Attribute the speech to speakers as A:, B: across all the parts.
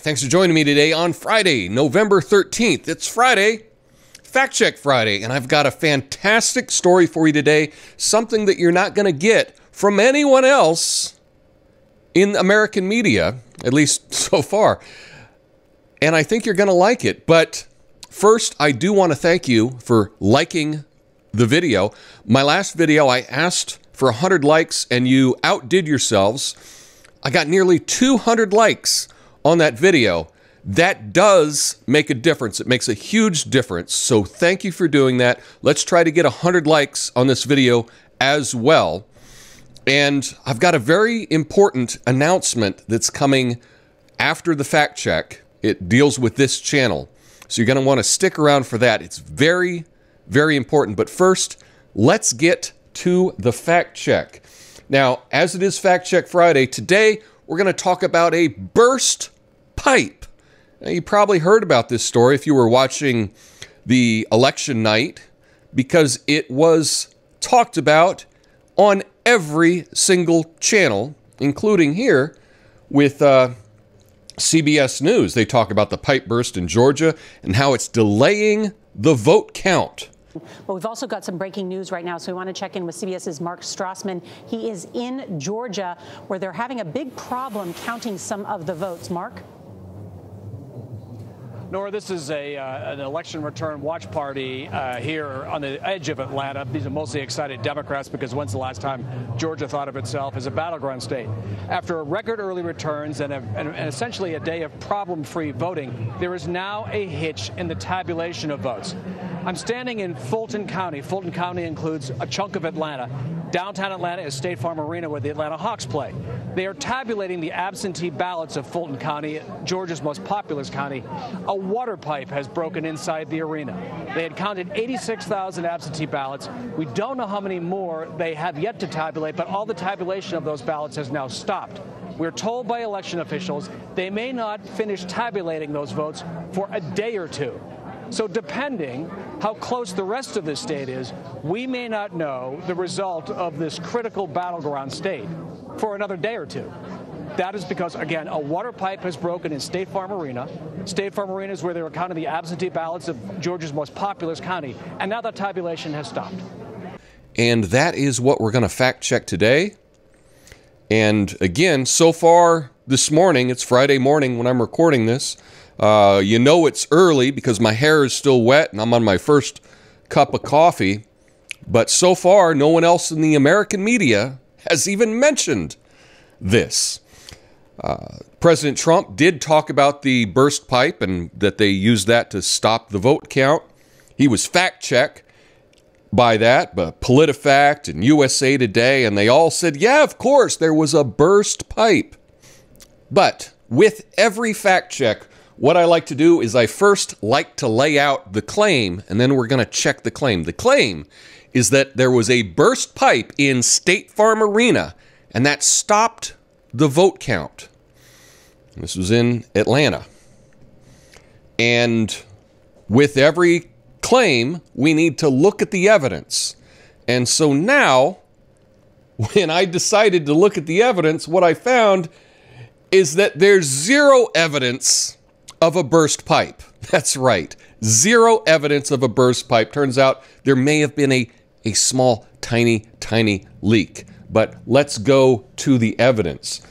A: thanks for joining me today on Friday, November 13th. It's Friday, Fact Check Friday, and I've got a fantastic story for you today, something that you're not going to get from anyone else in American media, at least so far. And I think you're going to like it. But first, I do want to thank you for liking the video. My last video, I asked for 100 likes, and you outdid yourselves. I got nearly 200 likes on that video. That does make a difference. It makes a huge difference. So thank you for doing that. Let's try to get 100 likes on this video as well. And I've got a very important announcement that's coming after the fact check. It deals with this channel. So you're going to want to stick around for that. It's very, very important. But first, let's get to the fact check. Now, as it is Fact Check Friday, today we're going to talk about a burst pipe. Now, you probably heard about this story if you were watching the election night, because it was talked about on every single channel, including here with CBS News. They talk about the pipe burst in Georgia and how it's delaying the vote count.
B: Well, we've also got some breaking news right now, so we want to check in with CBS's Mark Strassman. He is in Georgia, where they're having a big problem counting some of the votes. Mark?
C: Nora, this is an election return watch party here on the edge of Atlanta. These are mostly excited Democrats because when's the last time Georgia thought of itself as a battleground state? After record early returns and essentially a day of problem-free voting, there is now a hitch in the tabulation of votes. I'm standing in Fulton County. Fulton County includes a chunk of Atlanta. Downtown Atlanta is State Farm Arena, where the Atlanta Hawks play. They are tabulating the absentee ballots of Fulton County, Georgia's most populous county. A water pipe has broken inside the arena. They had counted 86,000 absentee ballots. We don't know how many more they have yet to tabulate, but all the tabulation of those ballots has now stopped. We're told by election officials they may not finish tabulating those votes for a day or two. So depending how close the rest of the state is, we may not know the result of this critical battleground state for another day or two. That is because, again, a water pipe has broken in State Farm Arena. State Farm Arena is where they were counting the absentee ballots of Georgia's most populous county, and now that tabulation has stopped.
A: And that is what we're going to fact check today. And again, so far this morning, it's Friday morning when I'm recording this. You know it's early because my hair is still wet and I'm on my first cup of coffee. But so far, no one else in the American media has even mentioned this. President Trump did talk about the burst pipe and that they used that to stop the vote count. He was fact-checked by that, but PolitiFact and USA Today, and they all said, yeah, of course, there was a burst pipe. But with every fact check, what I like to do is I first like to lay out the claim, and then we're going to check the claim. The claim is that there was a burst pipe in State Farm Arena, and that stopped the vote count. This was in Atlanta. And with every claim, we need to look at the evidence. And so now, when I decided to look at the evidence, what I found is that there's zero evidence of a burst pipe. That's right. Zero evidence of a burst pipe. Turns out there may have been a small, tiny leak. But let's go to the evidence.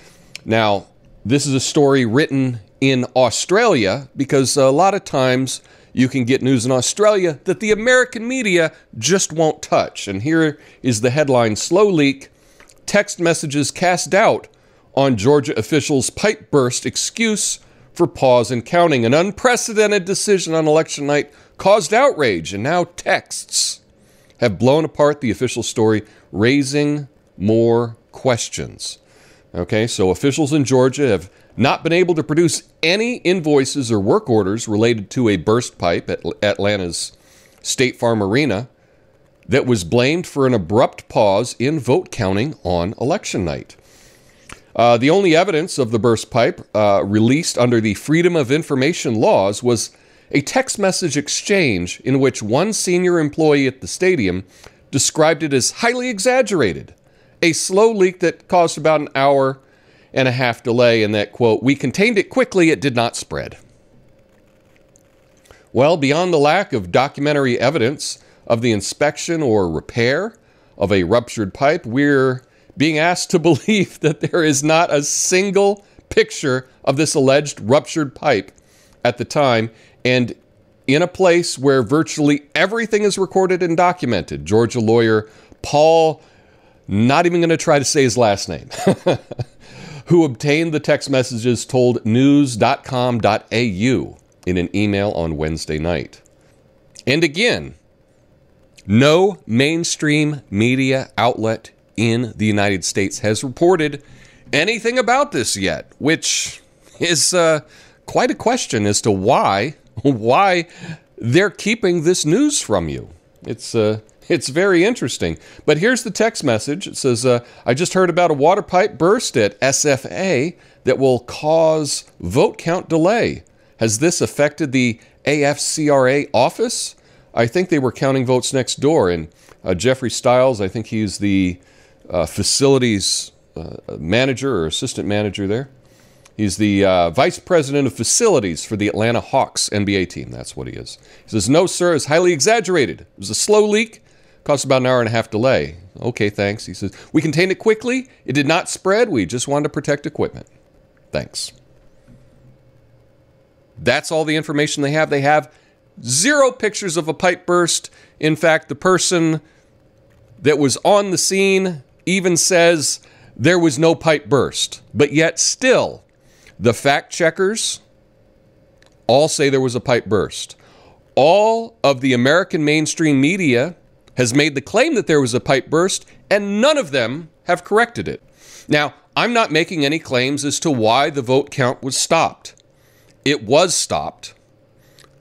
A: Now, this is a story written in Australia because a lot of times you can get news in Australia that the American media just won't touch. And here is the headline: Slow leak. Text messages cast doubt on Georgia officials' pipe burst excuse for pause in counting. An unprecedented decision on election night caused outrage, and now texts have blown apart the official story, raising more questions. Okay, so officials in Georgia have not been able to produce any invoices or work orders related to a burst pipe at Atlanta's State Farm Arena that was blamed for an abrupt pause in vote counting on election night. The only evidence of the burst pipe released under the Freedom of Information laws was a text message exchange in which one senior employee at the stadium described it as highly exaggerated, a slow leak that caused about an hour and a half delay, and that, quote, "we contained it quickly, it did not spread." Well, beyond the lack of documentary evidence of the inspection or repair of a ruptured pipe, we're being asked to believe that there is not a single picture of this alleged ruptured pipe at the time, and in a place where virtually everything is recorded and documented. Georgia lawyer Paul, not even going to try to say his last name, who obtained the text messages, told news.com.au in an email on Wednesday night. And again, no mainstream media outlet in the United States has reported anything about this yet, which is quite a question as to why they're keeping this news from you. It's very interesting. But here's the text message. It says, I just heard about a water pipe burst at SFA that will cause vote count delay. Has this affected the AFCRA office? I think they were counting votes next door. And Jeffrey Stiles, I think he's the facilities manager or assistant manager there. He's the vice president of facilities for the Atlanta Hawks NBA team. That's what he is. He says, no, sir, it's highly exaggerated. It was a slow leak. Cost about an hour and a half delay. Okay, thanks. He says, we contained it quickly. It did not spread. We just wanted to protect equipment. Thanks. That's all the information they have. They have zero pictures of a pipe burst. In fact, the person that was on the scene even says there was no pipe burst. But yet still, the fact checkers all say there was a pipe burst. All of the American mainstream media has made the claim that there was a pipe burst, and none of them have corrected it. Now, I'm not making any claims as to why the vote count was stopped. It was stopped.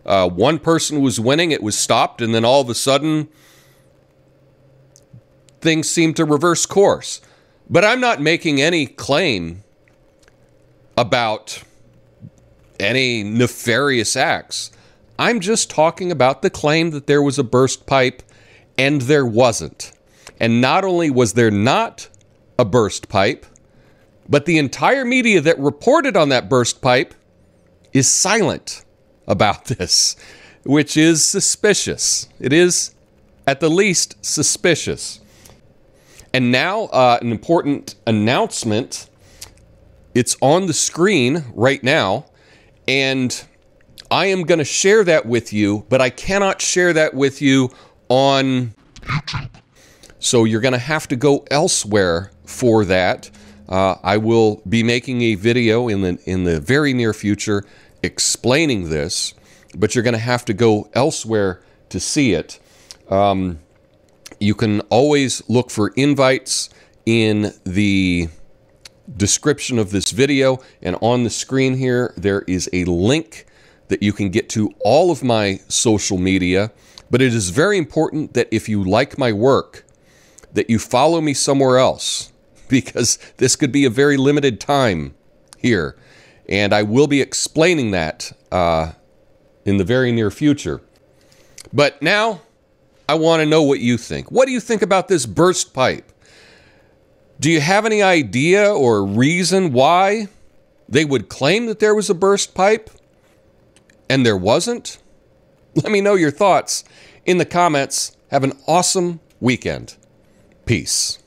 A: One person was winning, it was stopped, and then all of a sudden, things seemed to reverse course. But I'm not making any claim about any nefarious acts. I'm just talking about the claim that there was a burst pipe, and there wasn't. And not only was there not a burst pipe, but the entire media that reported on that burst pipe is silent about this, which is suspicious. It is, at the least, suspicious. And now, an important announcement. It's on the screen right now, and I am going to share that with you, but I cannot share that with you on YouTube. So you're going to have to go elsewhere for that. I will be making a video in the very near future explaining this, but you're going to have to go elsewhere to see it. You can always look for invites in the description of this video, and on the screen here there is a link that you can get to all of my social media. But it is very important that if you like my work, that you follow me somewhere else, because this could be a very limited time here. And I will be explaining that in the very near future. But now, I want to know what you think. What do you think about this burst pipe? Do you have any idea or reason why they would claim that there was a burst pipe and there wasn't? Let me know your thoughts in the comments. Have an awesome weekend. Peace.